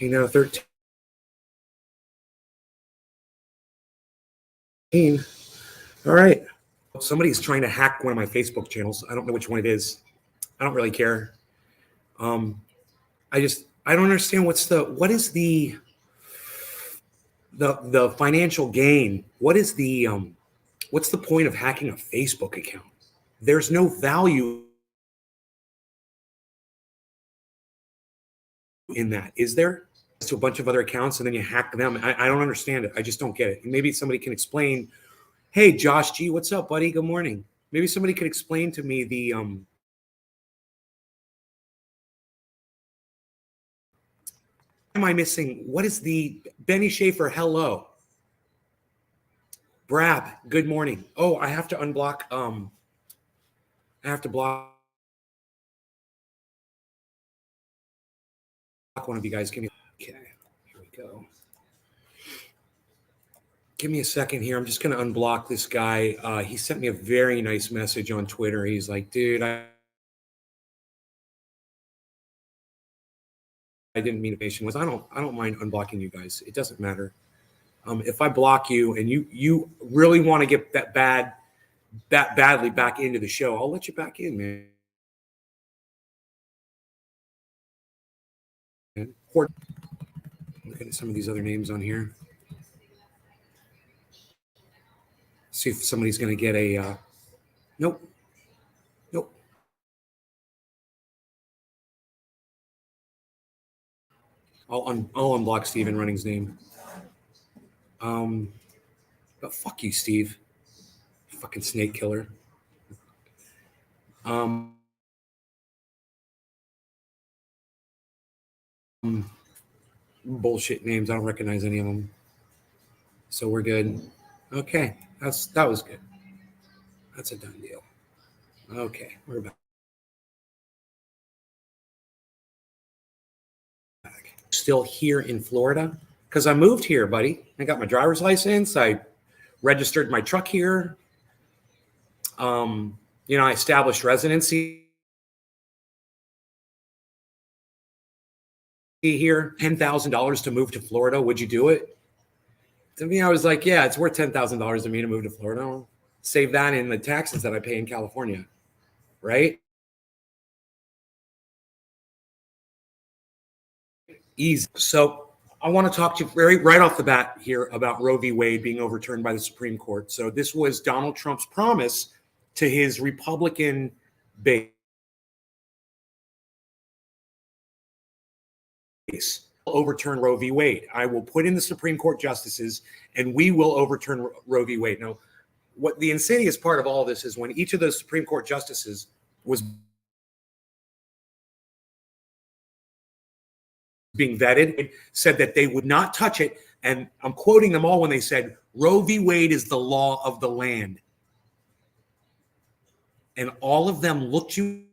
See now 13. All right. Somebody's trying to hack one of my Facebook channels. I don't know which one it is. I don't really care. I don't understand what is the financial gain? What is the what's the point of hacking a Facebook account? There's no value in that, is there? To a bunch of other accounts and then you hack them. I don't understand it. I just don't get it. Maybe somebody can explain. Hey, Josh G, what's up, buddy? Good morning. Maybe somebody could explain to me the am I missing? What is the Benny Schaefer? Hello. Brab, good morning. Oh, I have to unblock. I have to block one of you guys. Okay, here we go. Give me a second here. I'm just going to unblock this guy. He sent me a very nice message on Twitter. He's like, dude, I didn't mean to. Was I don't mind unblocking you guys. It doesn't matter. If I block you and you really want to get that badly back into the show, I'll let you back in, man. Look at some of these other names on here. See if somebody's going to get a. Nope. I'll unblock Steven Running's name. But fuck you, Steve. Fucking snake killer. Bullshit names. I don't recognize any of them. So we're good. Okay, that was good. That's a done deal. Okay, we're back. Still here in Florida because I moved here, buddy. I got my driver's license. I registered my truck here. I established residency here. $10,000 to move to Florida. Would you do it? To me, I was like, yeah, it's worth $10,000 to me to move to Florida. I'll save that in the taxes that I pay in California, right? Easy. So I want to talk to you right off the bat here about Roe v. Wade being overturned by the Supreme Court. So this was Donald Trump's promise to his Republican base. Overturn Roe v. Wade. I will put in the Supreme Court justices and we will overturn Roe v. Wade. Now, what the insidious part of all of this is when each of those Supreme Court justices was being vetted, said that they would not touch it. And I'm quoting them all when they said, Roe v. Wade is the law of the land. And all of them looked you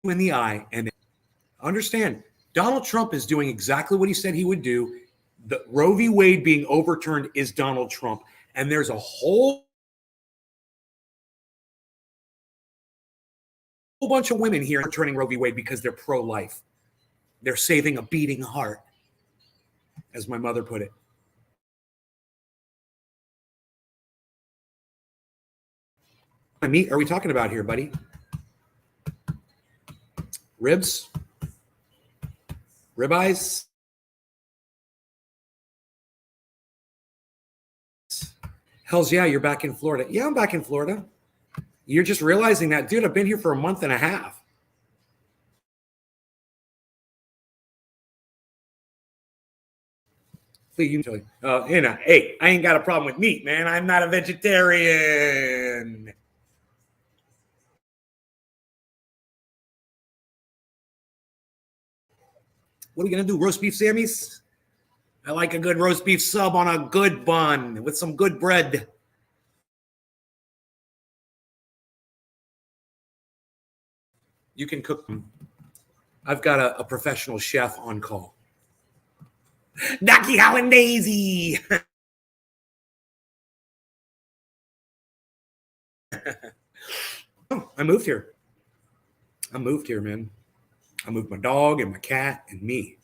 in the eye and understand Donald Trump is doing exactly what he said he would do. The Roe v. Wade being overturned is Donald Trump. And there's a whole bunch of women here overturning Roe v. Wade because they're pro-life. They're saving a beating heart, as my mother put it. What meat are we talking about here, buddy? Ribs? Ribeyes? Hells yeah, you're back in Florida. Yeah, I'm back in Florida. You're just realizing that, dude, I've been here for a month and a half. Hey, I ain't got a problem with meat, man. I'm not a vegetarian. What are we going to do? Roast beef Sammys? I like a good roast beef sub on a good bun with some good bread. You can cook them. I've got a professional chef on call. Ducky Hollandaise. Oh, I moved here, man. I moved my dog and my cat and me.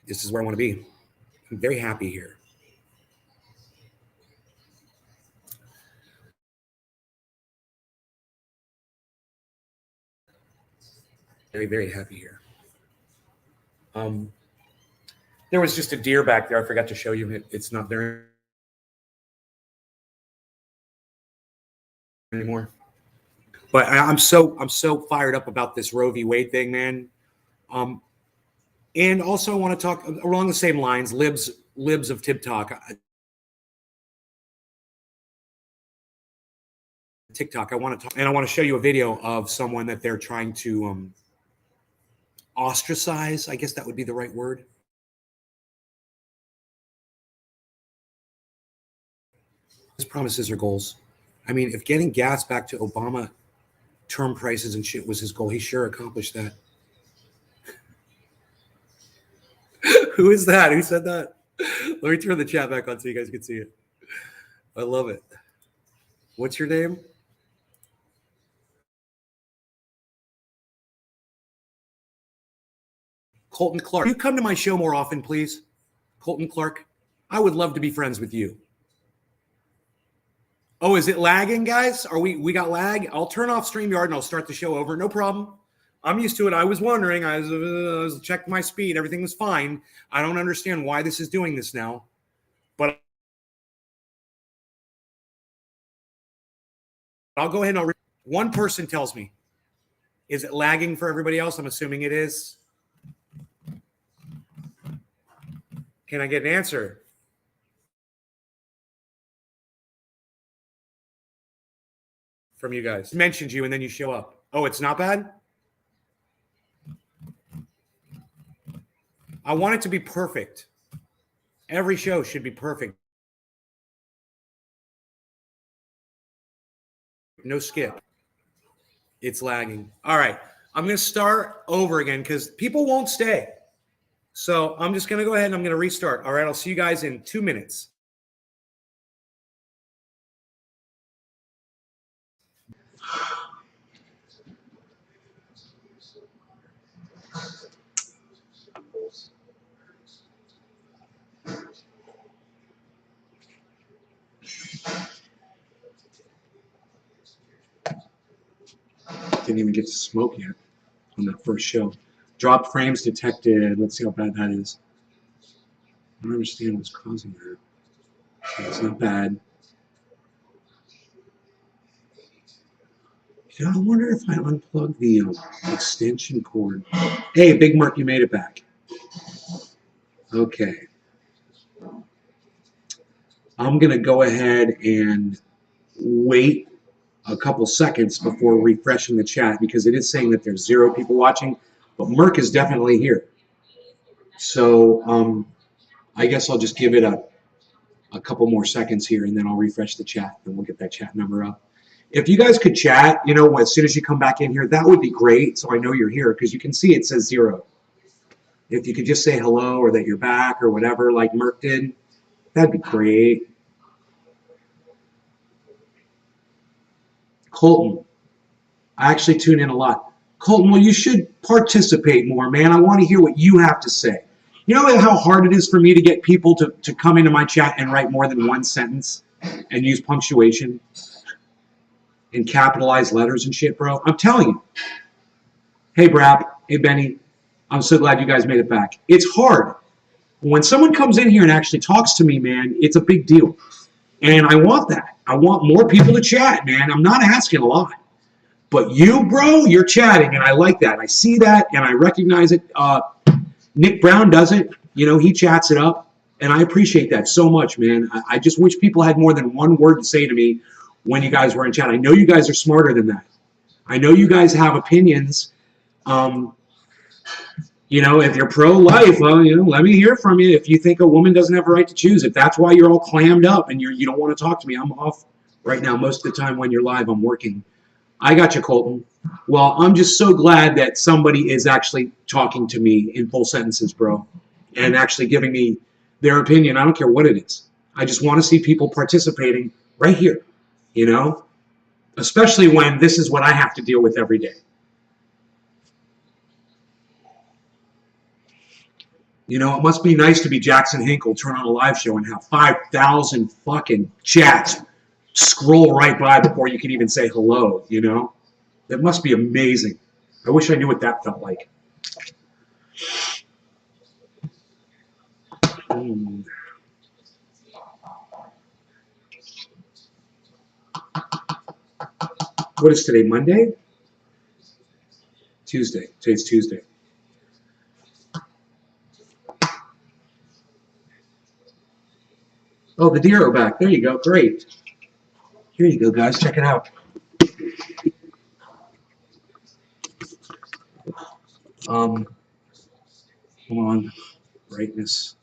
This is where I want to be. I'm very happy here. Very, very happy here. There was just a deer back there. I forgot to show you. It's not there anymore. But I'm so fired up about this Roe v. Wade thing, man. And also I want to talk along the same lines, libs of TikTok. I want to talk, and I want to show you a video of someone that they're trying to ostracize. I guess that would be the right word. His promises or goals. I mean, if getting gas back to Obama term prices and shit was his goal, he sure accomplished that. Who is that? Who said that? Let me turn the chat back on so you guys can see it. I love it. What's your name? Colton Clark. Can you come to my show more often, please? Colton Clark. I would love to be friends with you. Oh, is it lagging, guys? Are we got lag? I'll turn off StreamYard and I'll start the show over. No problem. I'm used to it. I was wondering. I was checked my speed. Everything was fine. I don't understand why this is doing this now. But I'll go ahead and one person tells me. Is it lagging for everybody else? I'm assuming it is. Can I get an answer? From you guys. Mentioned you and then you show up. Oh, it's not bad? I want it to be perfect. Every show should be perfect. No skip. It's lagging. All right. I'm going to start over again because people won't stay. So I'm just going to go ahead and I'm going to restart. All right. I'll see you guys in 2 minutes. Didn't even get to smoke yet on that first show. Drop frames detected. Let's see how bad that is. I don't understand what's causing that. It's not bad. You know, I wonder if I unplug the extension cord. Hey, Big Mark, you made it back. Okay. I'm going to go ahead and wait a couple seconds before refreshing the chat because it is saying that there's 0 people watching, but Merck is definitely here. So I guess I'll just give it a couple more seconds here and then I'll refresh the chat and we'll get that chat number up. If you guys could chat, you know, as soon as you come back in here, that would be great. So I know you're here because you can see it says 0. If you could just say hello or that you're back or whatever like Merck did, that'd be great. Colton, I actually tune in a lot. Colton, well, you should participate more, man. I want to hear what you have to say. You know how hard it is for me to get people to come into my chat and write more than one sentence and use punctuation and capitalize letters and shit, bro? I'm telling you. Hey, Brap. Hey, Benny. I'm so glad you guys made it back. It's hard. When someone comes in here and actually talks to me, man, it's a big deal. And I want that. I want more people to chat, man. I'm not asking a lot. But you, bro, you're chatting, and I like that. I see that, and I recognize it. Nick Brown does it. You know, he chats it up, and I appreciate that so much, man. I just wish people had more than one word to say to me when you guys were in chat. I know you guys are smarter than that. I know you guys have opinions. You know, if you're pro-life, well, you know, let me hear from you. If you think a woman doesn't have a right to choose, if that's why you're all clammed up and you don't want to talk to me, I'm off right now. Most of the time when you're live, I'm working. I got you, Colton. Well, I'm just so glad that somebody is actually talking to me in full sentences, bro, and actually giving me their opinion. I don't care what it is. I just want to see people participating right here. you know, especially when this is what I have to deal with every day. You know, it must be nice to be Jackson Hinkle, turn on a live show and have 5,000 fucking chats scroll right by before you can even say hello, you know? That must be amazing. I wish I knew what that felt like. What is today, Monday? Tuesday. Today's Tuesday. Oh, the deer are back. There you go. Great. Here you go, guys. Check it out. Come on. Brightness.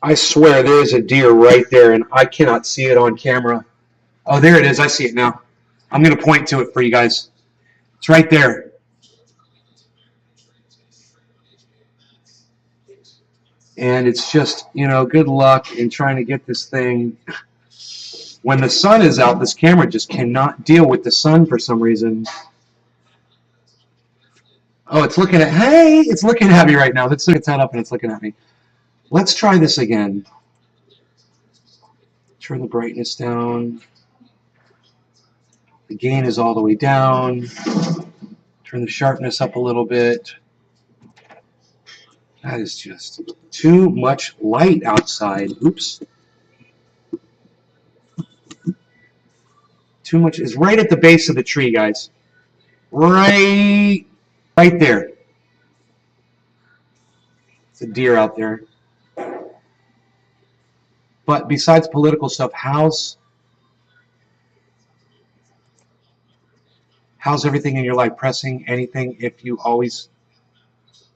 I swear there is a deer right there, and I cannot see it on camera. Oh, there it is. I see it now. I'm going to point to it for you guys. It's right there. And it's just, you know, good luck in trying to get this thing. When the sun is out, this camera just cannot deal with the sun for some reason. Oh, it's looking at, hey, it's looking at me right now. Let's look its head up and it's looking at me. Let's try this again. Turn the brightness down. The gain is all the way down. Turn the sharpness up a little bit. That is just too much light outside. Oops. Too much. It's right at the base of the tree, guys. Right there. It's a deer out there. But besides political stuff, how's everything in your life? Pressing anything? If you always,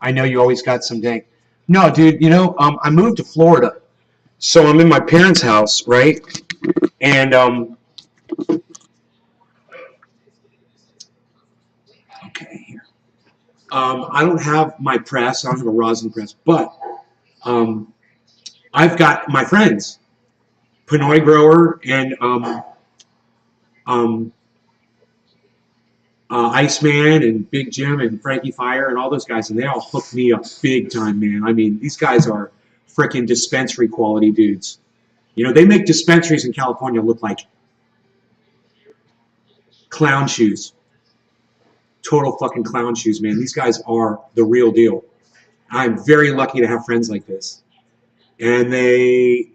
I know you always got some dank. No, dude. You know, I moved to Florida, so I'm in my parents' house, right? And okay, here. I don't have my press. I don't have a rosin press, but I've got my friends, Pinoy Grower and Iceman and Big Jim and Frankie Fire and all those guys, and they all hooked me up big time, man. I mean, these guys are freaking dispensary quality dudes. You know, they make dispensaries in California look like clown shoes. Total fucking clown shoes, man. These guys are the real deal. I'm very lucky to have friends like this. And they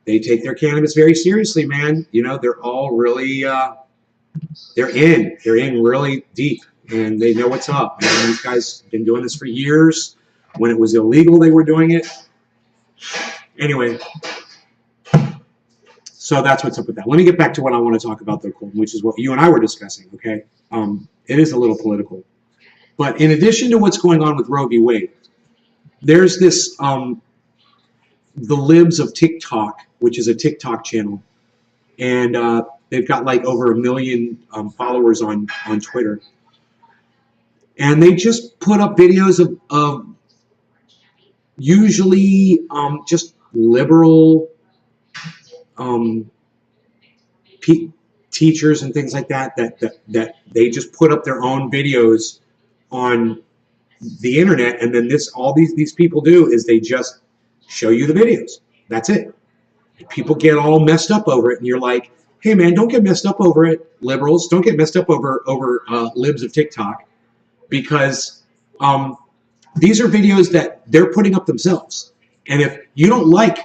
take their cannabis very seriously, man. You know, they're all really they're in really deep, and they know what's up. And these guys have been doing this for years. When it was illegal, they were doing it. Anyway, so that's what's up with that. Let me get back to what I want to talk about, though, Colton, which is what you and I were discussing, okay? It is a little political. But in addition to what's going on with Roe v. Wade, there's this, the Libs of TikTok, which is a TikTok channel, and they've got like over 1 million followers on Twitter. And they just put up videos of usually just liberal teachers and things like that they just put up their own videos on the internet, and then all these people do is they just show you the videos. That's it. People get all messed up over it, and you're like, hey man, don't get messed up over it, liberals. Don't get messed up over libs of TikTok, because these are videos that they're putting up themselves. And if you don't like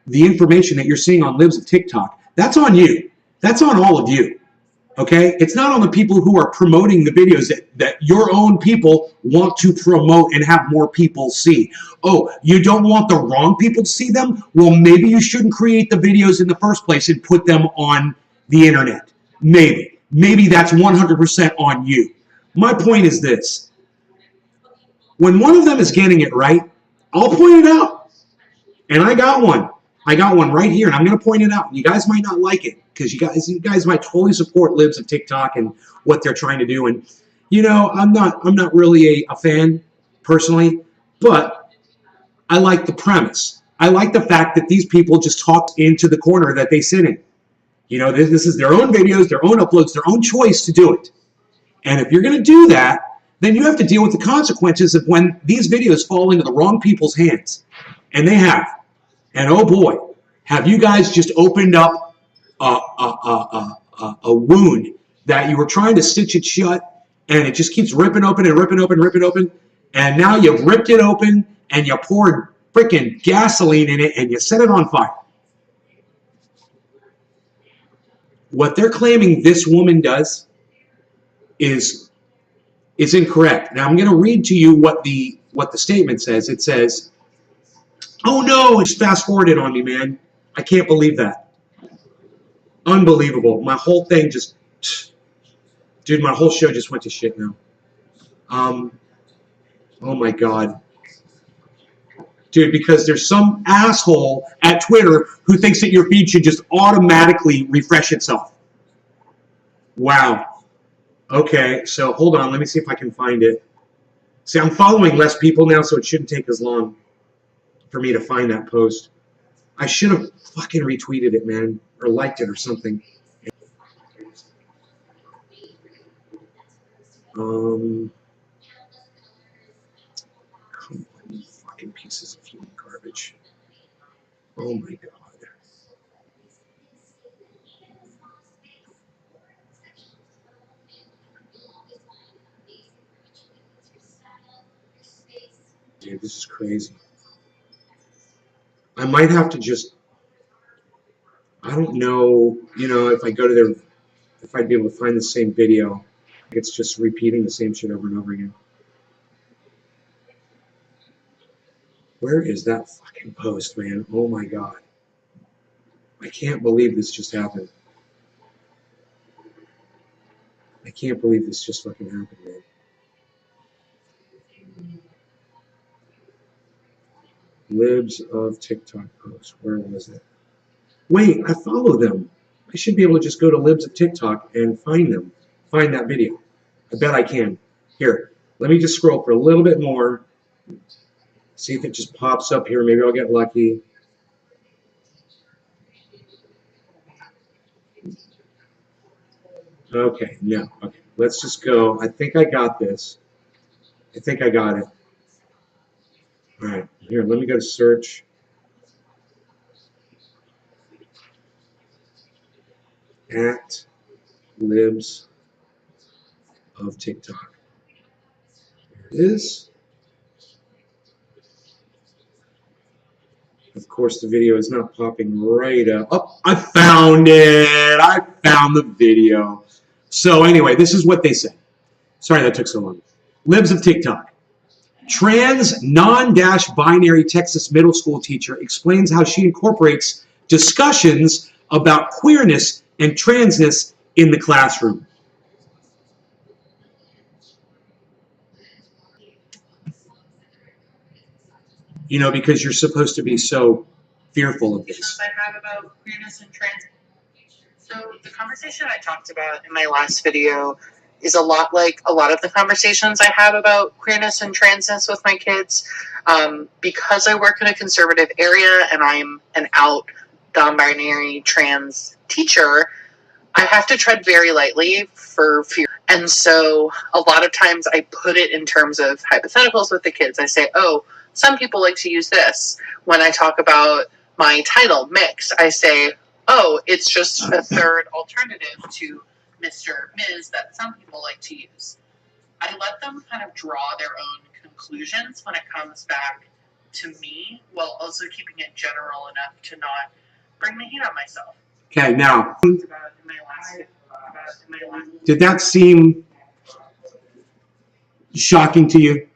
the information that you're seeing on libs of TikTok, that's on you. That's on all of you. Okay? It's not on the people who are promoting the videos that your own people want to promote and have more people see. Oh, you don't want the wrong people to see them? Well, maybe you shouldn't create the videos in the first place and put them on the internet. Maybe. Maybe that's 100% on you. My point is this. When one of them is getting it right, I'll point it out. And I got one. I got one right here, and I'm going to point it out. You guys might not like it because you guys might totally support libs of TikTok and what they're trying to do. And you know, I'm not really a fan personally, but I like the premise. I like the fact that these people just talk into the corner that they sit in. You know, this is their own videos, their own uploads, their own choice to do it. And if you're going to do that, then you have to deal with the consequences of when these videos fall into the wrong people's hands. And they have. And oh boy, have you guys just opened up a wound that you were trying to stitch it shut, and it just keeps ripping open and ripping open, ripping open. And now you've ripped it open, and you poured freaking gasoline in it, and you set it on fire. What they're claiming this woman does is incorrect. Now I'm going to read to you what the statement says. It says, "Oh no, it's fast forwarded on me, man. I can't believe that. Unbelievable. My whole thing just, dude, my whole show just went to shit now. Oh my God. Dude, because there's some asshole at Twitter who thinks that your feed should just automatically refresh itself. Wow. Okay, so hold on. Let me see if I can find it. See, I'm following less people now, so it shouldn't take as long for me to find that post. I should have fucking retweeted it, man, or liked it or something. Come on, you fucking pieces of human garbage. Oh my God. Dude, this is crazy. I might have to just, I don't know, you know, if I go to their, if I'd be able to find the same video. It's just repeating the same shit over and over again. Where is that fucking post, man? Oh my God. I can't believe this just happened. I can't believe this just fucking happened, man. Libs of TikTok posts. Where was it? Wait, I follow them. I should be able to just go to Libs of TikTok and find them. Find that video. I bet I can. Here, let me just scroll for a little bit more. See if it just pops up here. Maybe I'll get lucky. Okay, no. Okay, let's just go. I think I got this. I think I got it. All right, here, let me go to search. At Libs of TikTok. There it is. Of course, the video is not popping right up. Oh, I found it. I found the video. So anyway, this is what they say. Sorry that took so long. Libs of TikTok. Trans non-binary Texas middle school teacher explains how she incorporates discussions about queerness and transness in the classroom. You know, because you're supposed to be so fearful of this. I have about queerness and trans. So the conversation I talked about in my last video is a lot like a lot of the conversations I have about queerness and transness with my kids. Because I work in a conservative area and I'm an out non-binary trans teacher, I have to tread very lightly for fear. And so a lot of times I put it in terms of hypotheticals with the kids. I say, oh, some people like to use this. When I talk about my title, mixed, I say, oh, it's just a third alternative to Mr. Ms. that some people like to use. I let them kind of draw their own conclusions when it comes back to me, while also keeping it general enough to not bring the heat on myself. Okay, now, did that seem shocking to you?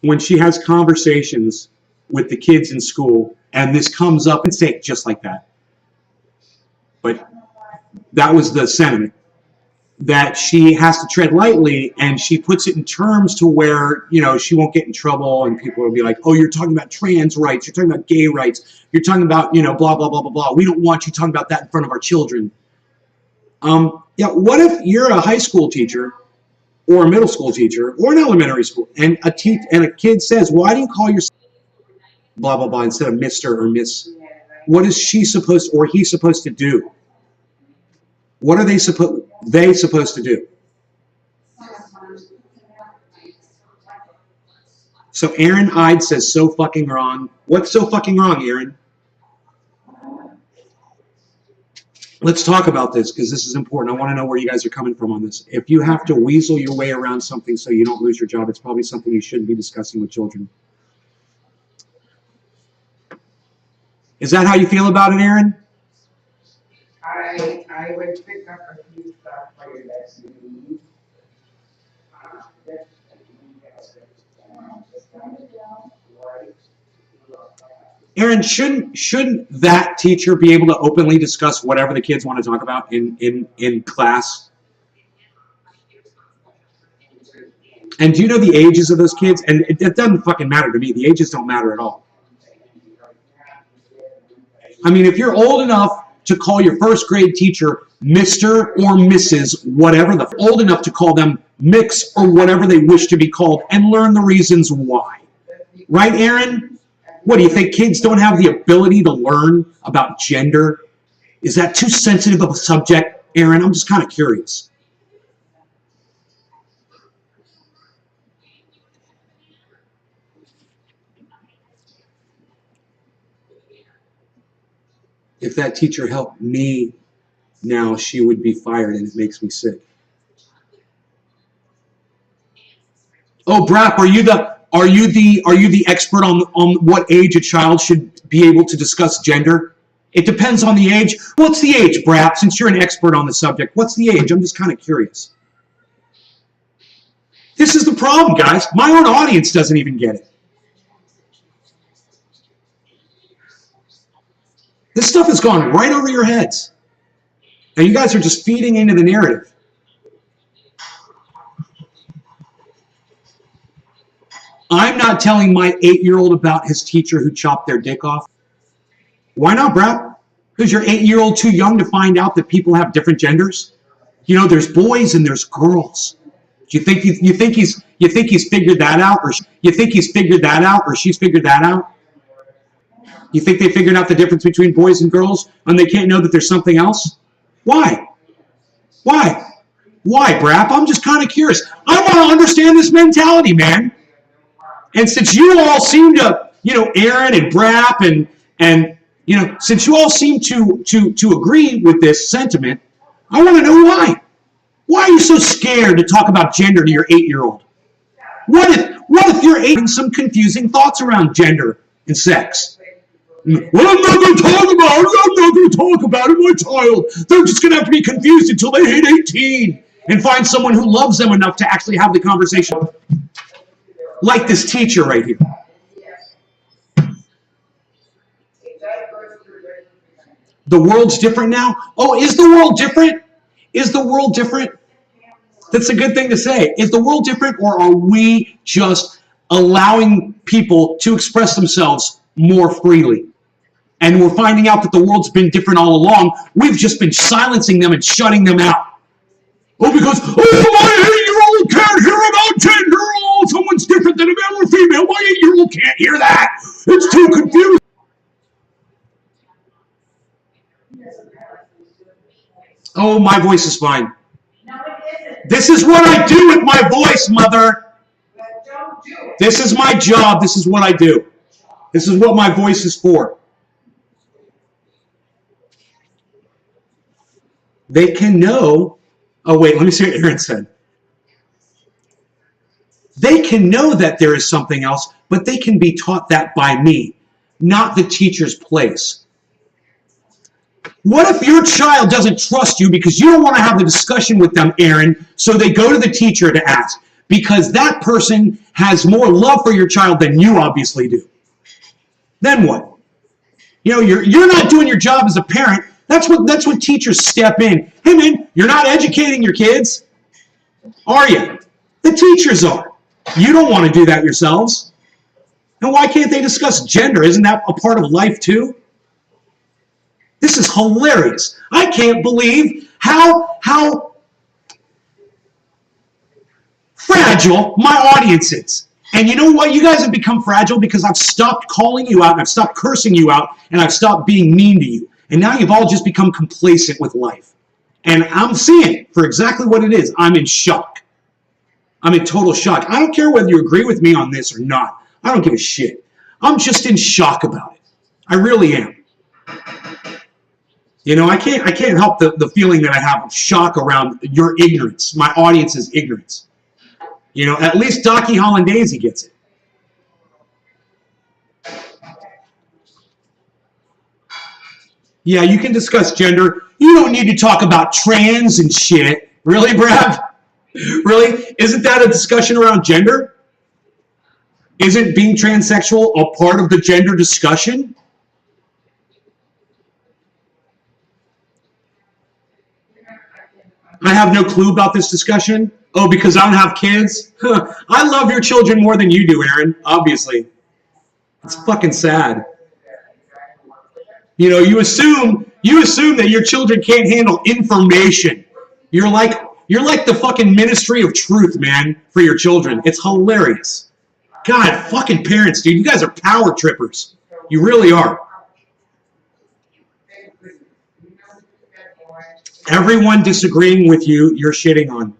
When she has conversations with the kids in school and this comes up and say just like that. But that was the sentiment. that she has to tread lightly, and she puts it in terms to where, you know, she won't get in trouble, and people will be like, oh, you're talking about trans rights, you're talking about gay rights, you're talking about, you know, blah, blah, blah, blah, blah. We don't want you talking about that in front of our children. Yeah, what if you're a high school teacher or a middle school teacher or an elementary school, and a kid says, why do you call yourself blah, blah, blah instead of Mr. or Miss? What is she supposed or he supposed to do? What are they supposed to do? So Aaron Ide says, so fucking wrong. What's so fucking wrong, Aaron? Let's talk about this, because this is important. I want to know where you guys are coming from on this. If you have to weasel your way around something so you don't lose your job, it's probably something you shouldn't be discussing with children. Is that how you feel about it, Aaron? I would pick up a few stuff for you that you need. Aaron, shouldn't that teacher be able to openly discuss whatever the kids want to talk about in class? And do you know the ages of those kids? And it doesn't fucking matter to me. The ages don't matter at all. I mean, if you're old enough to call your first grade teacher Mr. or Mrs. whatever, old enough to call them mix or whatever they wish to be called, and learn the reasons why. Right, Aaron? What, do you think kids don't have the ability to learn about gender? Is that too sensitive of a subject, Aaron? I'm just kind of curious. If that teacher helped me now, she would be fired, and it makes me sick. Oh, Brap, are you the expert on what age a child should be able to discuss gender? It depends on the age. What's the age, Brap? Since you're an expert on the subject, what's the age? I'm just kind of curious. This is the problem, guys. My own audience doesn't even get it. This stuff has gone right over your heads. And you guys are just feeding into the narrative. I'm not telling my 8-year-old about his teacher who chopped their dick off. Why not, Brad? Because your 8-year-old too young to find out that people have different genders? You know, there's boys and there's girls. Do you think he's figured that out, or you think he's figured that out, or she's figured that out? You think they figured out the difference between boys and girls, and they can't know that there's something else? Why? Why? Why, Brap? I'm just kind of curious. I want to understand this mentality, man. And since you all seem to, you know, Aaron and Brap and you know, since you all seem to agree with this sentiment, I want to know why. Why are you so scared to talk about gender to your 8-year-old? What if you're having some confusing thoughts around gender and sex? Well, I'm not going to talk about it. I'm not going to talk about it, my child. They're just going to have to be confused until they hit 18 and find someone who loves them enough to actually have the conversation. Like this teacher right here. The world's different now? Oh, is the world different? Is the world different? That's a good thing to say. Is the world different, or are we just allowing people to express themselves more freely? And we're finding out that the world's been different all along. We've just been silencing them and shutting them out. Oh, because, oh, my 8-year-old can't hear about gender. Oh, someone's different than a male or female. My 8-year-old can't hear that. It's too confusing. Oh, my voice is fine. No, it isn't. This is what I do with my voice, Mother. But don't do it. This is my job. This is what I do. This is what my voice is for. They can know. Oh, wait, let me see what Aaron said. They can know that there is something else, but they can be taught that by me, not the teacher's place. What if your child doesn't trust you because you don't want to have the discussion with them, Aaron, so they go to the teacher to ask? Because that person has more love for your child than you obviously do. Then what? You know, you're not doing your job as a parent. That's what teachers step in. Hey man, you're not educating your kids, are you? The teachers are. You don't want to do that yourselves. And why can't they discuss gender? Isn't that a part of life too? This is hilarious. I can't believe how fragile my audience is. And you know what? You guys have become fragile because I've stopped calling you out, and I've stopped cursing you out, and I've stopped being mean to you. And now you've all just become complacent with life. And I'm seeing it for exactly what it is. I'm in shock. I'm in total shock. I don't care whether you agree with me on this or not. I don't give a shit. I'm just in shock about it. I really am. You know, I can't help the feeling that I have of shock around your ignorance, my audience's ignorance. You know, at least Docky Hollandaise gets it. Yeah, you can discuss gender. You don't need to talk about trans and shit. Really, Brad? Really? Isn't that a discussion around gender? Isn't being transsexual a part of the gender discussion? I have no clue about this discussion. Oh, because I don't have kids? I love your children more than you do, Aaron, obviously. It's fucking sad. You know, you assume that your children can't handle information. You're like the fucking ministry of truth, man, for your children. It's hilarious. God, fucking parents, dude, you guys are power trippers. You really are. Everyone disagreeing with you, you're shitting on.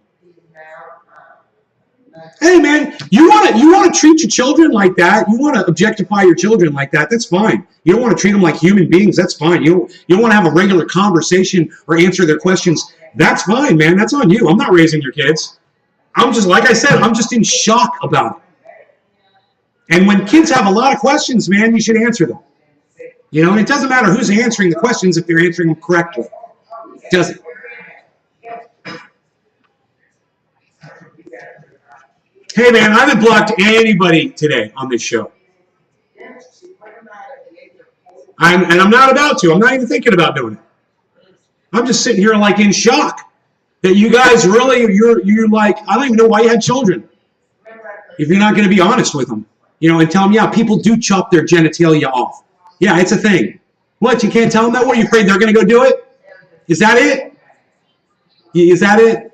Hey man, you want to treat your children like that. You want to objectify your children like that. That's fine. You don't want to treat them like human beings. That's fine. You don't want to have a regular conversation or answer their questions. That's fine, man. That's on you. I'm not raising your kids. I'm just, like I said, I'm just in shock about it. And when kids have a lot of questions, man, you should answer them. You know, and it doesn't matter who's answering the questions if they're answering them correctly. It doesn't. Hey, man, I haven't blocked anybody today on this show. I'm not about to. I'm not even thinking about doing it. I'm just sitting here like in shock that you guys really, you're like, I don't even know why you had children if you're not going to be honest with them. You know, and tell them, yeah, people do chop their genitalia off. Yeah, it's a thing. What, you can't tell them that? What, are you afraid they're going to go do it? Is that it? Is that it?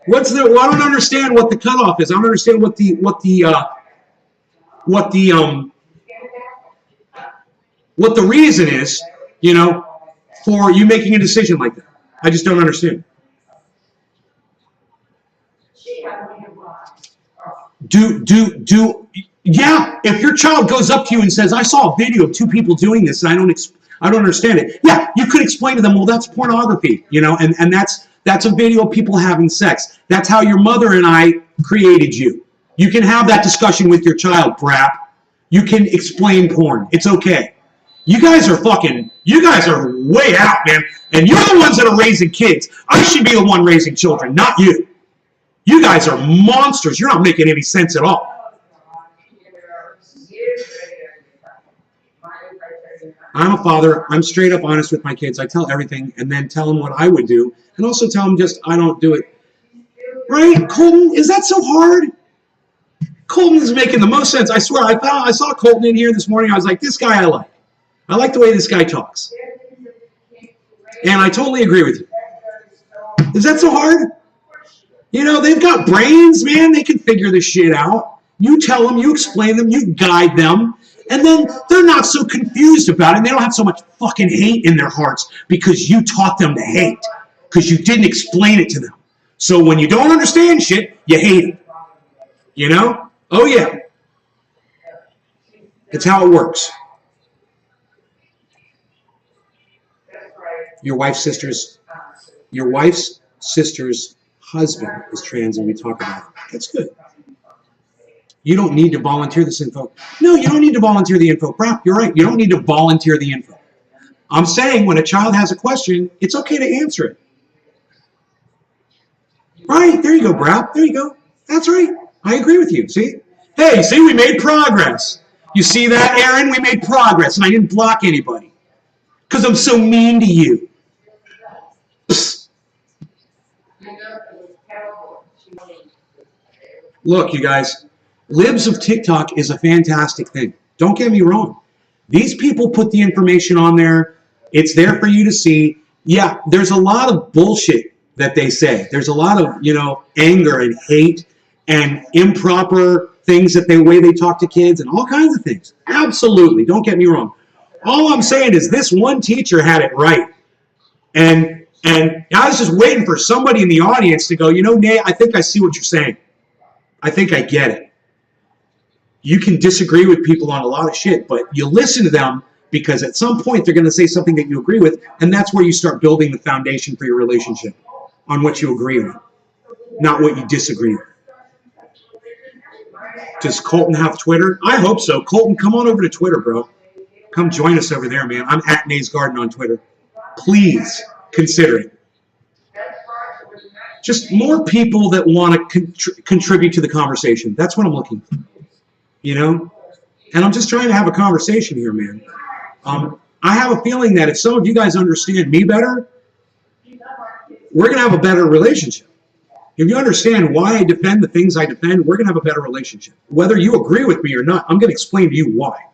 Well, I don't understand what the cutoff is. I don't understand what the reason is, you know, for you making a decision like that. I just don't understand. Yeah, if your child goes up to you and says, I saw a video of two people doing this and I don't understand it. Yeah, you could explain to them, well, that's pornography, you know, and that's a video of people having sex. That's how your mother and I created you. You can have that discussion with your child, Brap. You can explain porn. It's okay. You guys are way out, man. And you're the ones that are raising kids. I should be the one raising children, not you. You guys are monsters. You're not making any sense at all. I'm a father. I'm straight up honest with my kids. I tell everything and then tell them what I would do. And also tell them just I don't do it. Right? Colton, is that so hard? Colton is making the most sense. I swear, I saw Colton in here this morning. I was like, this guy I like. I like the way this guy talks. And I totally agree with you. Is that so hard? You know, they've got brains, man. They can figure this shit out. You tell them, you explain them, you guide them. And then they're not so confused about it. And they don't have so much fucking hate in their hearts because you taught them to hate. Because you didn't explain it to them. So when you don't understand shit, you hate it. You know? Oh, yeah. It's how it works. Your wife's sister's husband is trans, and we talk about it. That's good. You don't need to volunteer this info. No, you don't need to volunteer the info. Brap, you're right. You don't need to volunteer the info. I'm saying when a child has a question, it's okay to answer it. Right, there you go, Brap. There you go. That's right. I agree with you. See? Hey, see, we made progress. You see that, Aaron? We made progress, and I didn't block anybody. Because I'm so mean to you. Look, you guys, libs of TikTok is a fantastic thing. Don't get me wrong. These people put the information on there. It's there for you to see. Yeah, there's a lot of bullshit that they say. There's a lot of, anger and hate and improper things that way they talk to kids and all kinds of things. Absolutely. Don't get me wrong. All I'm saying is this one teacher had it right. And I was just waiting for somebody in the audience to go, Nate, I think I see what you're saying. I think I get it. You can disagree with people on a lot of shit, but you listen to them because at some point they're going to say something that you agree with, and that's where you start building the foundation for your relationship on what you agree with, not what you disagree with. Does Colton have Twitter? I hope so. Colton, come on over to Twitter, bro. Come join us over there, man. I'm at Nays Garden on Twitter. Please consider it. Just more people that want to contribute to the conversation. That's what I'm looking for. And I'm just trying to have a conversation here, man. I have a feeling that if some of you guys understand me better, we're going to have a better relationship. If you understand why I defend the things I defend, we're going to have a better relationship. Whether you agree with me or not, I'm going to explain to you why.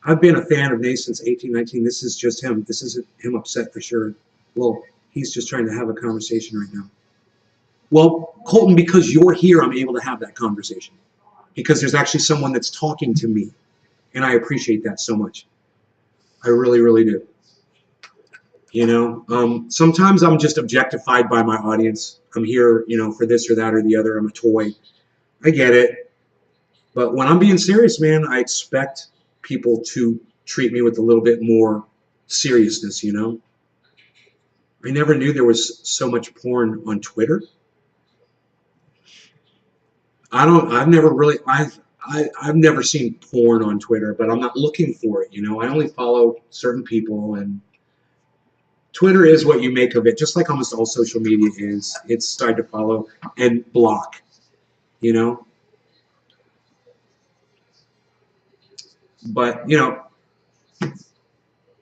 I've been a fan of Nate since 1819. This is just him. This is him upset for sure. Well, he's just trying to have a conversation right now. Well, Colton, because you're here, I'm able to have that conversation. Because there's actually someone that's talking to me. And I appreciate that so much. I really, really do. Sometimes I'm just objectified by my audience. I'm here, for this or that or the other. I'm a toy. I get it. But when I'm being serious, man, I expect people to treat me with a little bit more seriousness, I never knew there was so much porn on Twitter. I've never seen porn on Twitter, but I'm not looking for it, I only follow certain people, and Twitter is what you make of it, just like almost all social media is. It's starting to follow and block, But,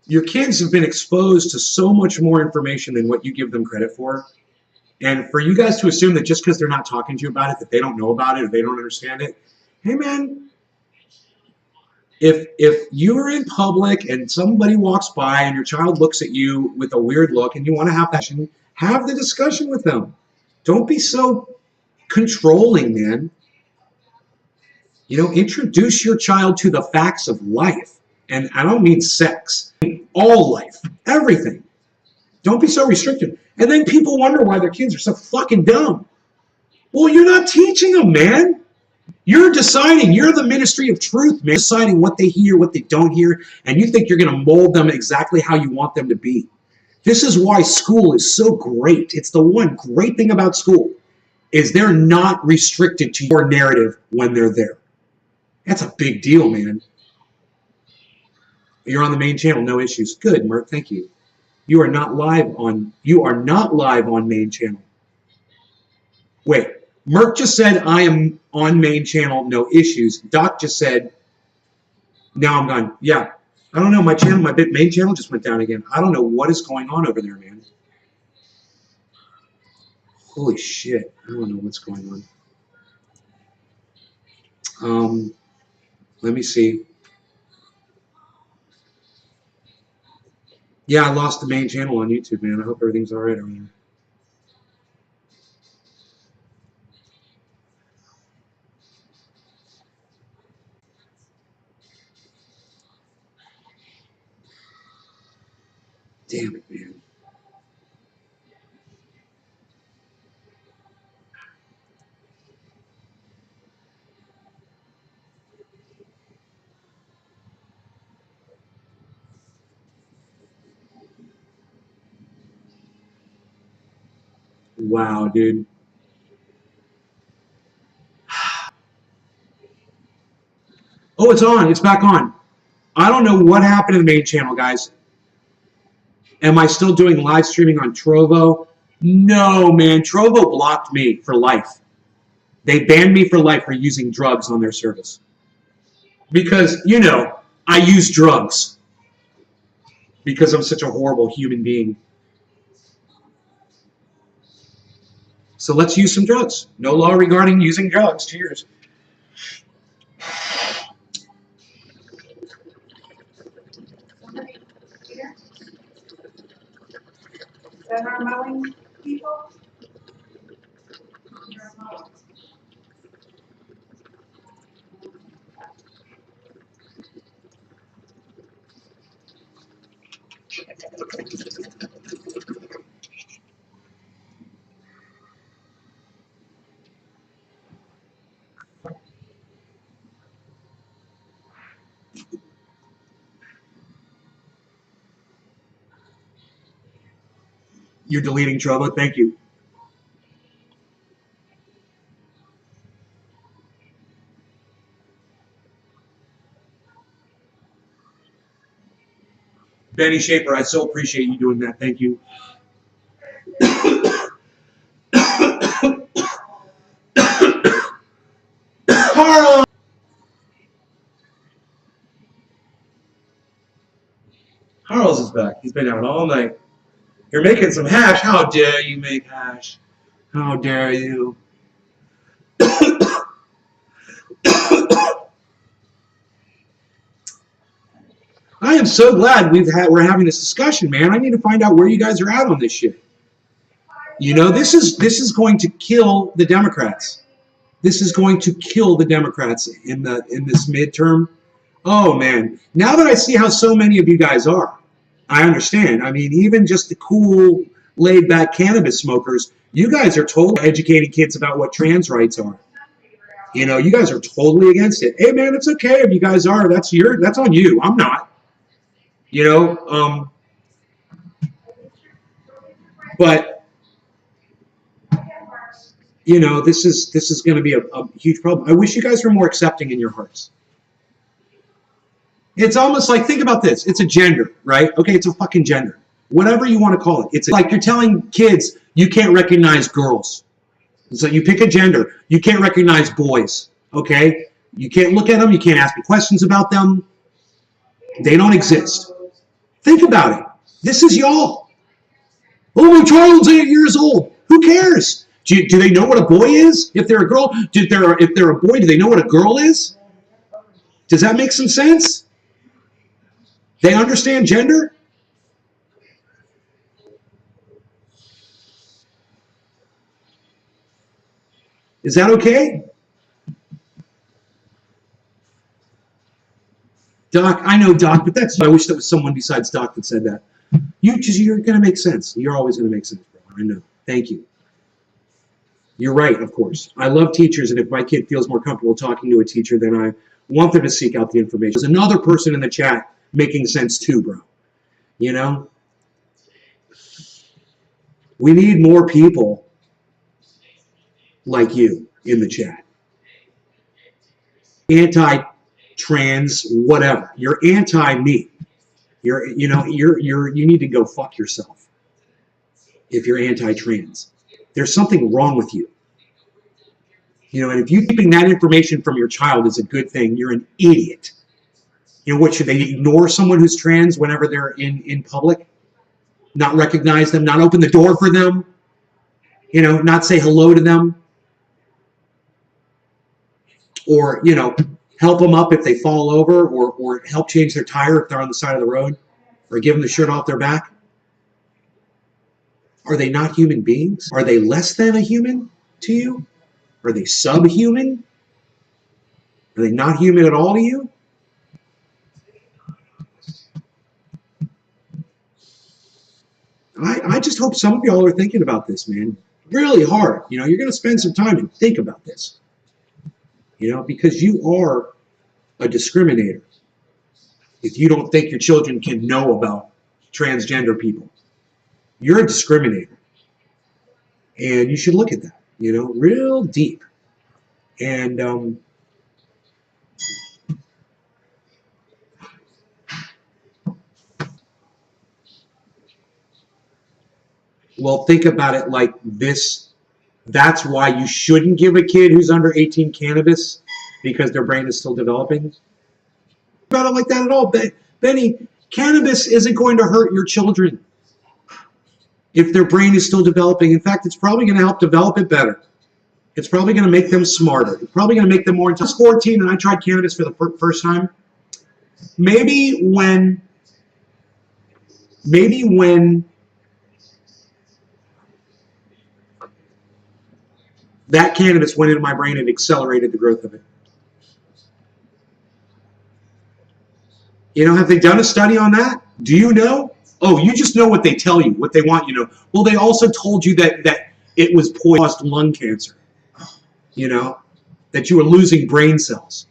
your kids have been exposed to so much more information than what you give them credit for. And for you guys to assume that just because they're not talking to you about it, that they don't know about it or they don't understand it, hey, man, if you're in public and somebody walks by and your child looks at you with a weird look and you want to have the discussion with them. Don't be so controlling, man. Introduce your child to the facts of life. And I don't mean sex. I mean all life. Everything. Don't be so restricted. And then people wonder why their kids are so fucking dumb. Well, you're not teaching them, man. You're deciding. You're the ministry of truth, man. Deciding what they hear, what they don't hear. And you think you're going to mold them exactly how you want them to be. This is why school is so great. It's the one great thing about school is they're not restricted to your narrative when they're there. That's a big deal, man. You're on the main channel, no issues. Good, Mert, thank you. You are not live on main channel. Wait, Mert just said I am on main channel, no issues. Doc just said, now I'm gone. Yeah, I don't know, my main channel just went down again. I don't know what is going on over there, man. Holy shit, I don't know what's going on. Let me see. Yeah, I lost the main channel on YouTube, man. I hope everything's all right over there. Damn it, man. Wow, dude. Oh, it's on. It's back on. I don't know what happened to the main channel, guys. Am I still doing live streaming on Trovo? No, man. Trovo blocked me for life. They banned me for life for using drugs on their service. Because, I use drugs. because I'm such a horrible human being. So let's use some drugs. No law regarding using drugs. Cheers. Then our mowing people? You're deleting trouble. Thank you. Benny Schaefer, I so appreciate you doing that. Thank you. Carl! Carl's is back. He's been out all night. You're making some hash. How dare you make hash? How dare you? I am so glad we're having this discussion, man. I need to find out where you guys are at on this shit. You know, this is going to kill the Democrats. This is going to kill the Democrats in this midterm. Oh man! Now that I see how so many of you guys are, I understand. I mean, even just the cool, laid-back cannabis smokers, you guys are totally educating kids about what trans rights are. You know, you guys are totally against it. Hey man, it's okay if you guys are. That's on you. I'm not. You know, but you know, this is going to be a huge problem. I wish you guys were more accepting in your hearts. It's almost like, think about this. It's a gender, right? Okay, it's a fucking gender. Whatever you want to call it. It's like you're telling kids you can't recognize girls. So you pick a gender. You can't recognize boys, okay? You can't look at them. You can't ask me questions about them. They don't exist. Think about it. This is y'all. Oh, my child's 8 years old. Who cares? Do they know what a boy is? If they're a girl, if they're a boy, do they know what a girl is? Does that make some sense? They understand gender? Is that okay? Doc, I know Doc, but I wish there was someone besides Doc that said that. You're going to make sense. You're always going to make sense, bro. I know. Thank you. You're right, of course. I love teachers, and if my kid feels more comfortable talking to a teacher, then I want them to seek out the information. There's another person in the chat making sense too, bro. You know? We need more people like you in the chat. Anti-trans, whatever. You're anti-me. You need to go fuck yourself if you're anti-trans. There's something wrong with you. You know, and if you keeping that information from your child is a good thing, you're an idiot. You know what, should they ignore someone who's trans whenever they're in public? Not recognize them, not open the door for them, you know, not say hello to them? Or, you know, help them up if they fall over, or help change their tire if they're on the side of the road, or give them the shirt off their back? Are they not human beings? Are they less than a human to you? Are they subhuman? Are they not human at all to you? I just hope some of y'all are thinking about this, man. Really hard. You know, you're going to spend some time and think about this. You know, because you are a discriminator if you don't think your children can know about transgender people. You're a discriminator. And you should look at that, you know, real deep. And well, think about it like this. That's why you shouldn't give a kid who's under 18 cannabis, because their brain is still developing. About it like that at all. Benny, Cannabis isn't going to hurt your children if their brain is still developing. In fact, it's probably going to help develop it better. It's probably going to make them smarter. It's probably going to make them more intelligent. I was 14 and I tried cannabis for the first time. Maybe when that cannabis went into my brain, it accelerated the growth of it. You know, have they done a study on that? Do you know? Oh, you just know what they tell you, what they want you to know. Well, they also told you that it was caused lung cancer. You know, that you were losing brain cells.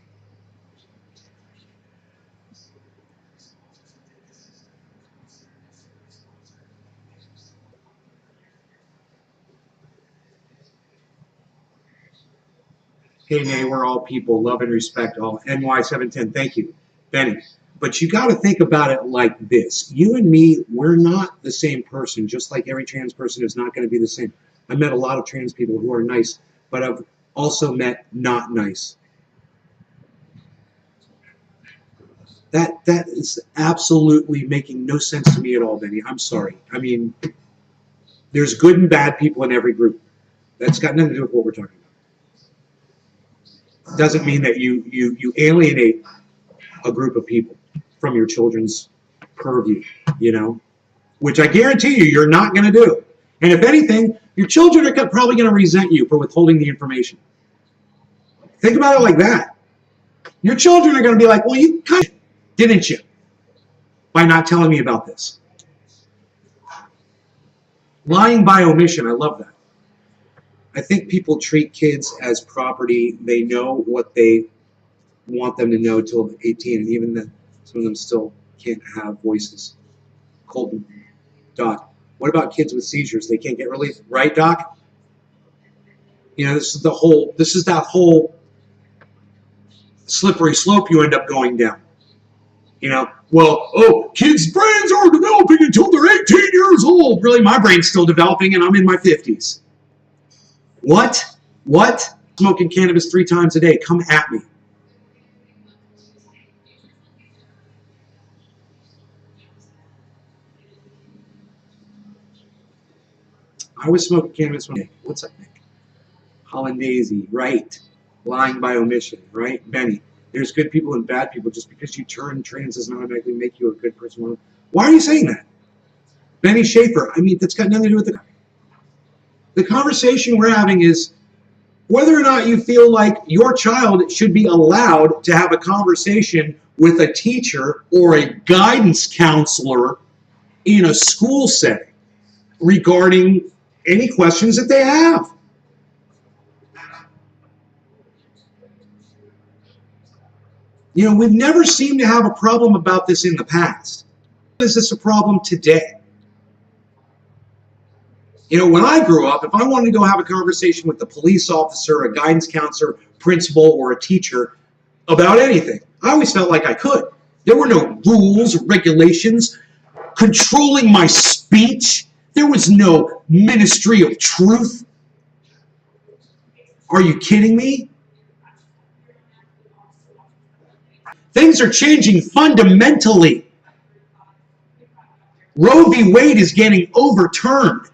Hey, Nay, we're all people, love and respect all. NY710, thank you, Benny. But you got to think about it like this. You and me, we're not the same person, just like every trans person is not going to be the same. I met a lot of trans people who are nice, but I've also met not nice. That is absolutely making no sense to me at all, Benny. I'm sorry. I mean, there's good and bad people in every group. That's got nothing to do with what we're talking about. Doesn't mean that you alienate a group of people from your children's purview, you know, which I guarantee you you're not going to do. And if anything, your children are probably going to resent you for withholding the information. Think about it like that. Your children are going to be like, well, you kind of didn't you, by not telling me about this. Lying by omission, I love that. I think people treat kids as property. They know what they want them to know till 18, and even then, some of them still can't have voices. Colton, Doc, what about kids with seizures? They can't get relief, right, Doc? You know, this is that whole slippery slope you end up going down. You know, well, oh, kids' brains are developing until they're 18 years old. Really, my brain's still developing, and I'm in my 50s. What? What? Smoking cannabis 3 times a day. Come at me. I was smoking cannabis one day. What's up, Nick? Hollandaise, right. Lying by omission, right? Benny, there's good people and bad people. Just because you turn trans doesn't automatically make you a good person. Why are you saying that? Benny Schaefer, I mean, that's got nothing to do with the conversation we're having is whether or not you feel like your child should be allowed to have a conversation with a teacher or a guidance counselor in a school setting regarding any questions that they have. You know, we've never seemed to have a problem about this in the past. Is this a problem today? You know, when I grew up, if I wanted to go have a conversation with a police officer, a guidance counselor, principal, or a teacher about anything, I always felt like I could. There were no rules, regulations controlling my speech. There was no ministry of truth. Are you kidding me? Things are changing fundamentally. Roe v. Wade is getting overturned.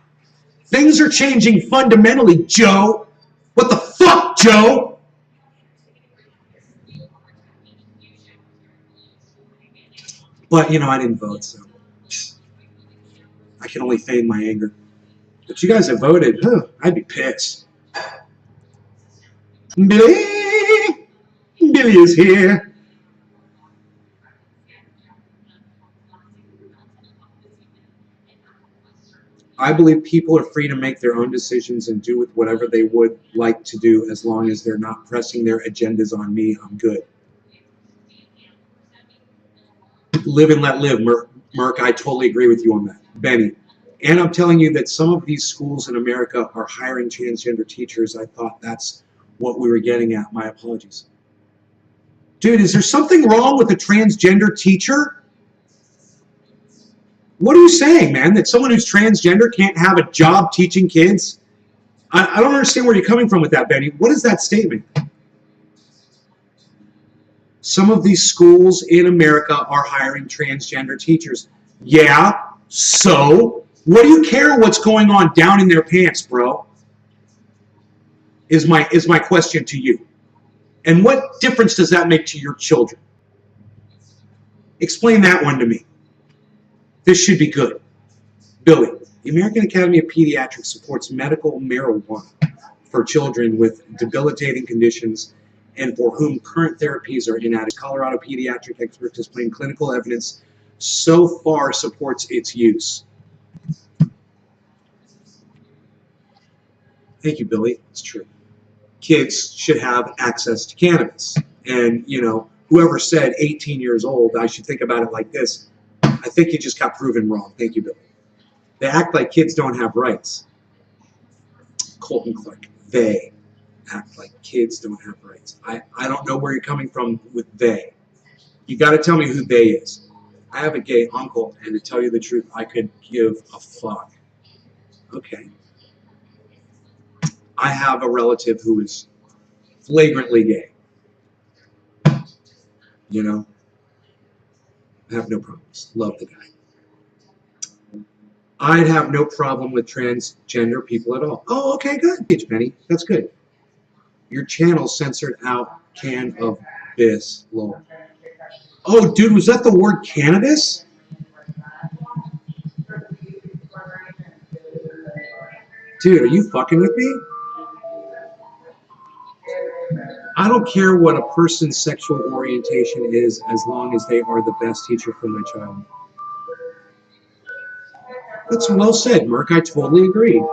Things are changing fundamentally, Joe. What the fuck, Joe? But, you know, I didn't vote, so I can only feign my anger. But you guys have voted. I'd be pissed. Billy! Billy is here. I believe people are free to make their own decisions and do with whatever they would like to do as long as they're not pressing their agendas on me. I'm good. Live and let live, Merk. I totally agree with you on that. Benny. And I'm telling you that some of these schools in America are hiring transgender teachers. I thought that's what we were getting at. My apologies. Dude, is there something wrong with a transgender teacher? What are you saying, man? That someone who's transgender can't have a job teaching kids? I don't understand where you're coming from with that, Benny. What is that statement? Some of these schools in America are hiring transgender teachers. Yeah, so what do you care what's going on down in their pants, bro? Is my question to you. And what difference does that make to your children? Explain that one to me. This should be good. Billy, the American Academy of Pediatrics supports medical marijuana for children with debilitating conditions and for whom current therapies are inadequate. Colorado pediatric experts displaying clinical evidence so far supports its use. Thank you, Billy. It's true. Kids should have access to cannabis. And, you know, whoever said 18 years old, I should think about it like this, I think you just got proven wrong. Thank you, Billy. They act like kids don't have rights. Colton Clark, they act like kids don't have rights. I don't know where you're coming from with they. You got to tell me who they is. I have a gay uncle, and to tell you the truth, I could give a fuck. Okay. I have a relative who is flagrantly gay. You know? I have no problems. Love the guy. I'd have no problem with transgender people at all. Oh, okay, good. Benny, that's good. Your channel censored out can of bis, lol. Oh, dude, was that the word cannabis? Dude, are you fucking with me? I don't care what a person's sexual orientation is as long as they are the best teacher for my child. That's well said, Merc. I totally agree.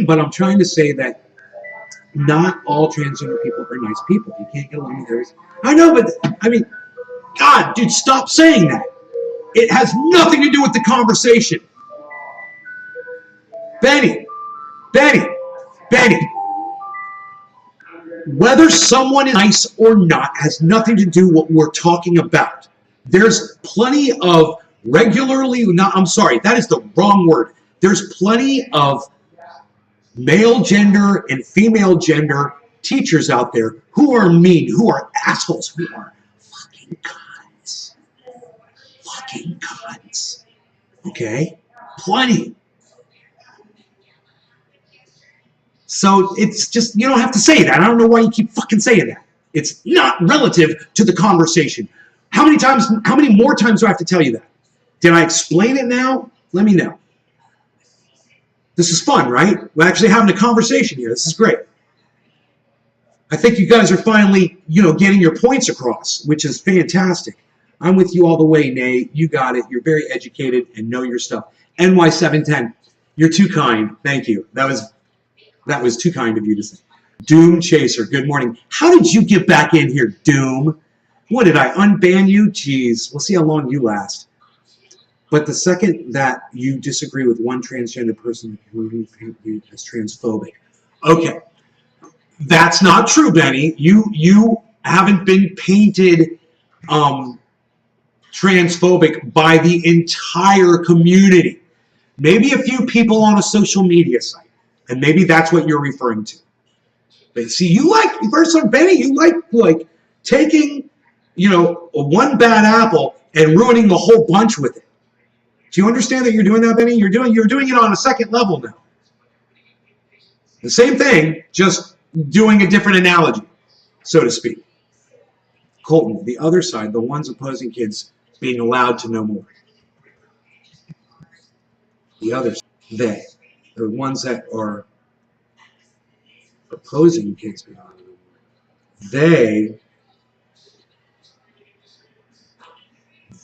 But I'm trying to say that not all transgender people are nice people. You can't get along with everything. I know, but I mean, God, dude, stop saying that. It has nothing to do with the conversation. Benny, whether someone is nice or not has nothing to do with what we're talking about. There's plenty of that is the wrong word. There's plenty of male gender and female gender teachers out there who are mean, who are assholes, who are fucking cunts. Fucking cunts. Okay? Plenty. So it's just, you don't have to say that. I don't know why you keep fucking saying that. It's not relative to the conversation. How many more times do I have to tell you that? Did I explain it now? Let me know. This is fun, right? We're actually having a conversation here. This is great. I think you guys are finally, getting your points across, which is fantastic. I'm with you all the way, Nate. You got it. You're very educated and know your stuff. NY710, you're too kind. Thank you. That was too kind of you to say. Doom Chaser, good morning. How did you get back in here, Doom? What, did I unban you? Jeez, we'll see how long you last. But the second that you disagree with one transgender person, you paint you as transphobic. Okay, that's not true, Benny. You haven't been painted transphobic by the entire community. Maybe a few people on a social media site, and maybe that's what you're referring to. But see, Benny, you like taking, one bad apple and ruining the whole bunch with it. Do you understand that you're doing that, Benny? You're doing it on a second level now. The same thing, just doing a different analogy, so to speak. Colton, the other side, the ones opposing kids being allowed to know more. The others, the ones that are opposing kids being allowed to know more.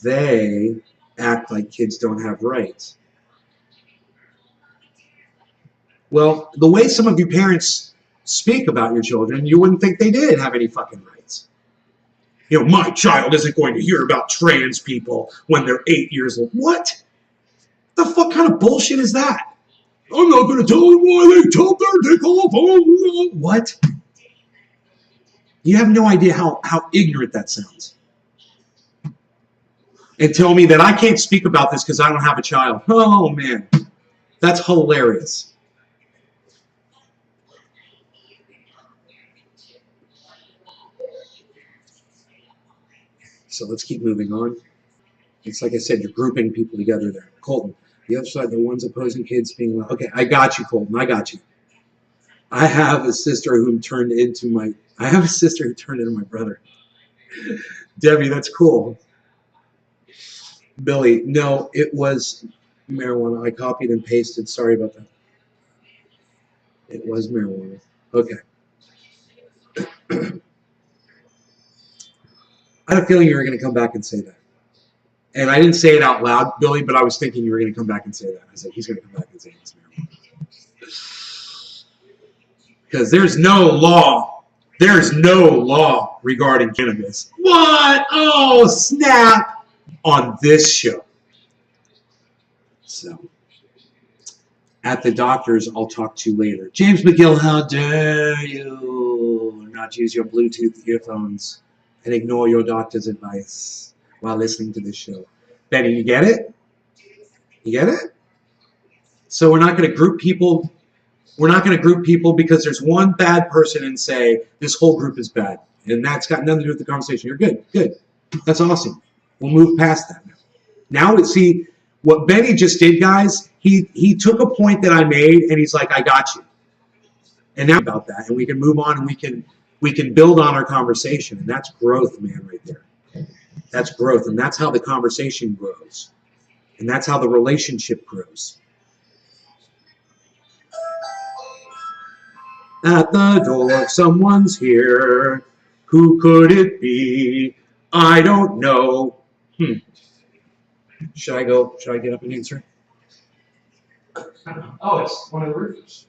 They act like kids don't have rights. Well, the way some of you parents speak about your children, you wouldn't think they did have any fucking rights. My child isn't going to hear about trans people when they're 8 years old. What? The fuck kind of bullshit is that? I'm not going to tell them why they chopped their dick off. What? You have no idea how ignorant that sounds. And tell me that I can't speak about this because I don't have a child. Oh, man. That's hilarious. So let's keep moving on. It's like I said, you're grouping people together there. Colton, the other side, the ones opposing kids being like, okay, I got you, Colton. I got you. I have a sister who turned into my brother. Debbie, that's cool. Billy, no, it was marijuana. I copied and pasted. Sorry about that. It was marijuana. Okay. I had a feeling you were going to come back and say that. And I didn't say it out loud, Billy, but I was thinking you were going to come back and say that. I said, he's going to come back and say it's marijuana. Because there's no law. There's no law regarding cannabis. What? Oh, snap. On this show. So, at the doctor's, I'll talk to you later. James McGill, how dare you not use your Bluetooth earphones and ignore your doctor's advice while listening to this show. Benny, you get it? You get it? So we're not going to group people. We're not going to group people because there's one bad person and say this whole group is bad. And that's got nothing to do with the conversation. You're good. Good. That's awesome. We'll move past that now. Now let's see what Benny just did, guys. He took a point that I made and he's like, I got you. And now about that, and we can move on and we can build on our conversation. And that's growth, man, right there. That's growth. And that's how the conversation grows. And that's how the relationship grows. At the door, someone's here. Who could it be? I don't know. Should I go? Should I get up and answer? Oh, it's one of the roofers.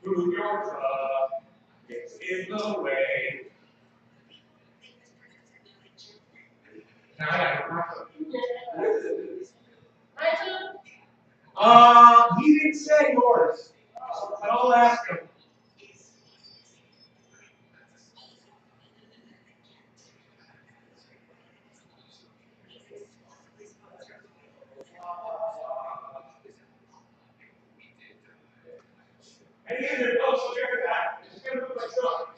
Move your truck. It's in the way. Now I got he didn't say yours, but I'll ask him. Any of your folks will check it out. It's gonna move my truck.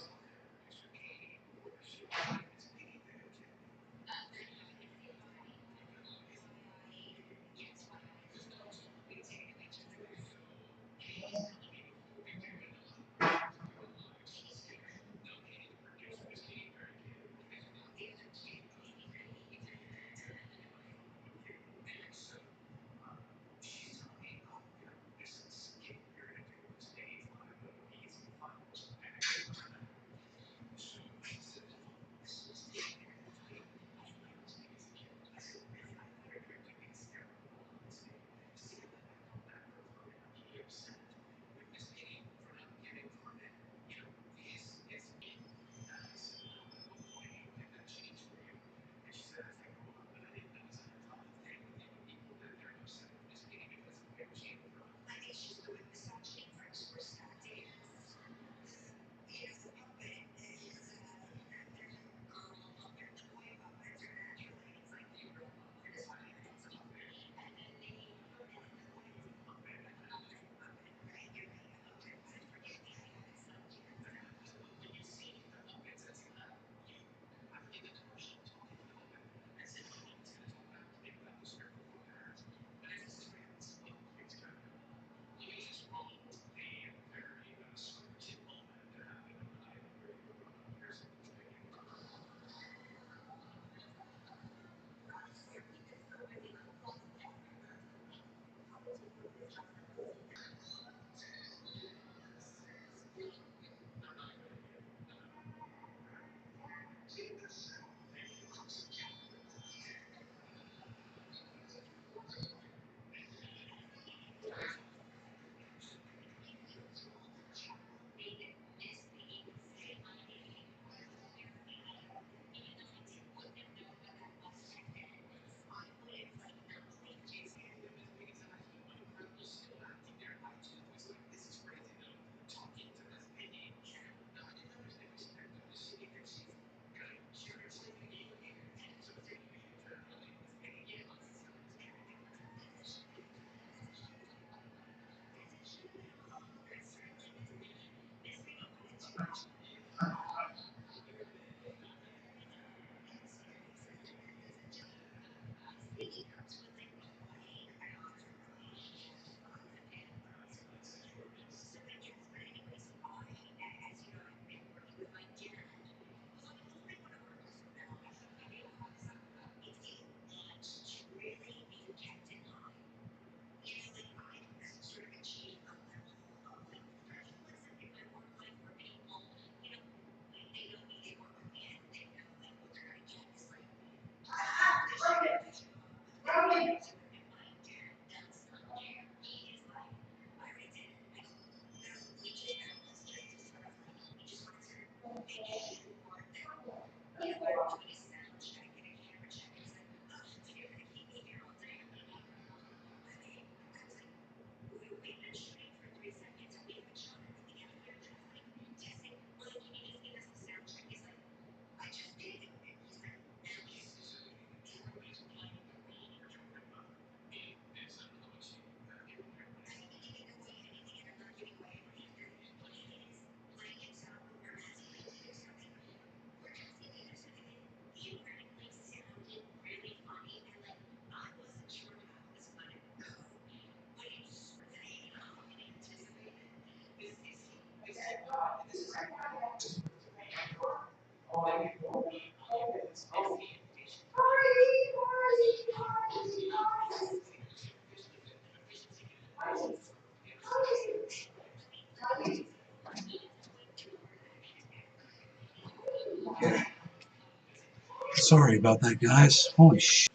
Sorry about that, guys. Holy shit.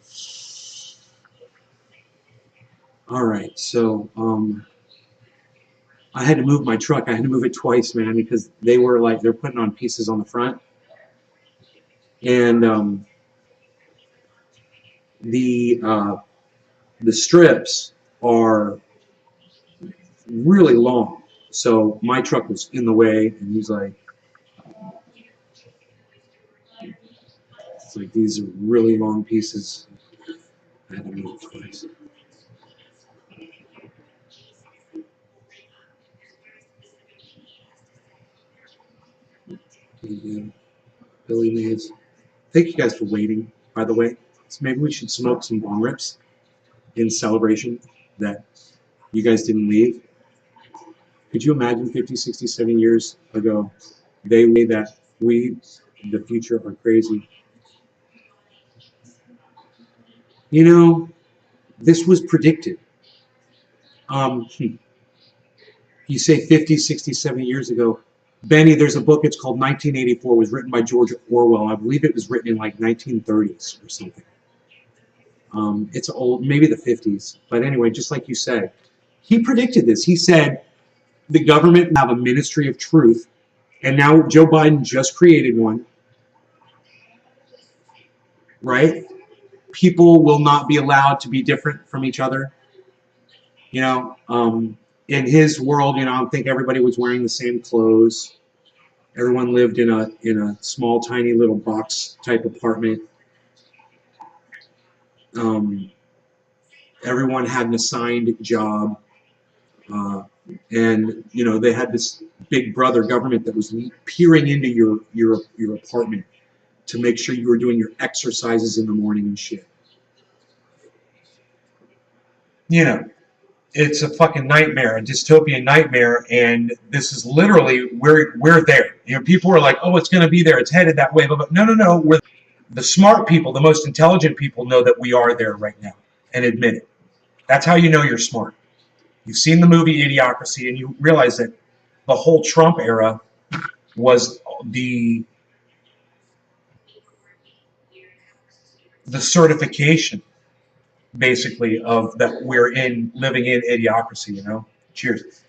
All right, so I had to move my truck. I had to move it twice, man, because they're putting on pieces on the front, and the strips are really long. So my truck was in the way, and he's like, it's like these are really long pieces. I had to move it twice. Billy Mays. Thank you guys for waiting, by the way. So maybe we should smoke some bong rips in celebration that you guys didn't leave. Could you imagine 50, 60, 70 years ago, they say that we, the future, are crazy? You know, this was predicted. Um, you say 50, 60, 70 years ago. Benny, there's a book, it's called 1984, it was written by George Orwell. I believe it was written in like 1930s or something. It's old, maybe the 50s. But anyway, just like you said, he predicted this. He said the government will have a ministry of truth, and now Joe Biden just created one, right? People will not be allowed to be different from each other. You know, in his world, you know, I think everybody was wearing the same clothes. Everyone lived in a small, tiny little box type apartment. Um, Everyone had an assigned job, and you know they had this big brother government that was peering into your apartment to make sure you were doing your exercises in the morning and shit. You know, it's a fucking nightmare, a dystopian nightmare, and this is literally we're there. You know, people are like, oh, it's going to be there, it's headed that way, but no, we're the smart people, the most intelligent people know that we are there right now and admit it. That's how you know you're smart. You've seen the movie Idiocracy, and you realize that the whole Trump era was the certification, basically, of that we're living in idiocracy. You know. Cheers.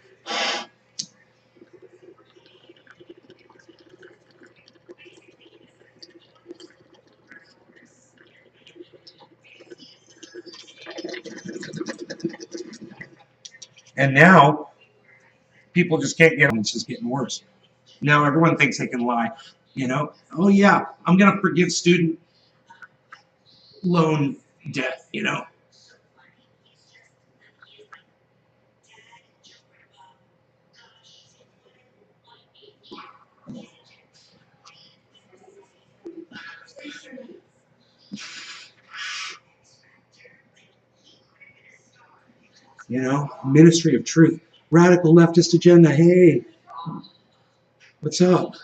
And now people just can't get it. It's just getting worse. Now everyone thinks they can lie. You know. Oh yeah, I'm gonna forgive student loan debt. You know. You know, Ministry of Truth, radical leftist agenda. Hey, what's up?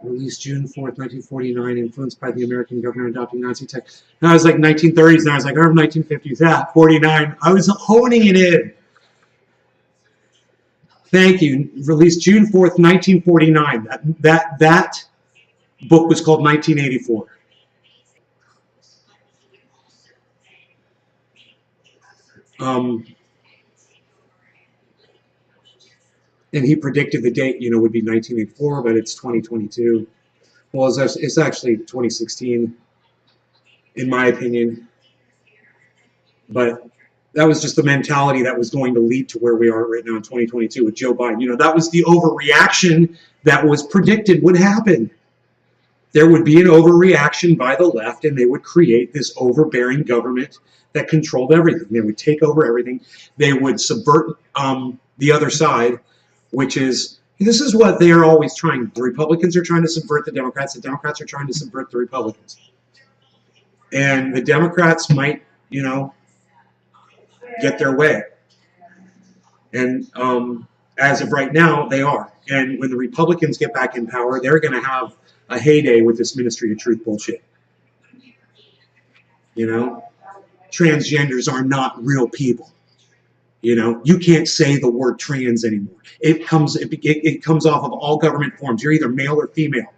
Released June 4th, 1949, influenced by the American government adopting Nazi tech. Now I was like 1930s, and I was like, oh, 1950s, that, 49. I was honing it in. Thank you. Released June 4th, 1949. That book was called 1984. And he predicted the date, you know, would be 1984, but it's 2022. Well, it's actually 2016, in my opinion. But that was just the mentality that was going to lead to where we are right now in 2022 with Joe Biden. You know, that was the overreaction that was predicted would happen. There would be an overreaction by the left, and they would create this overbearing government that controlled everything. They would take over everything. They would subvert the other side, which is, this is what they are always trying. The Republicans are trying to subvert the Democrats. The Democrats are trying to subvert the Republicans. And the Democrats might, you know, get their way. And as of right now, they are. And when the Republicans get back in power, they're going to have a heyday with this Ministry of Truth bullshit. You know, transgenders are not real people. You know, you can't say the word trans anymore. It comes off of all government forms. You're either male or female.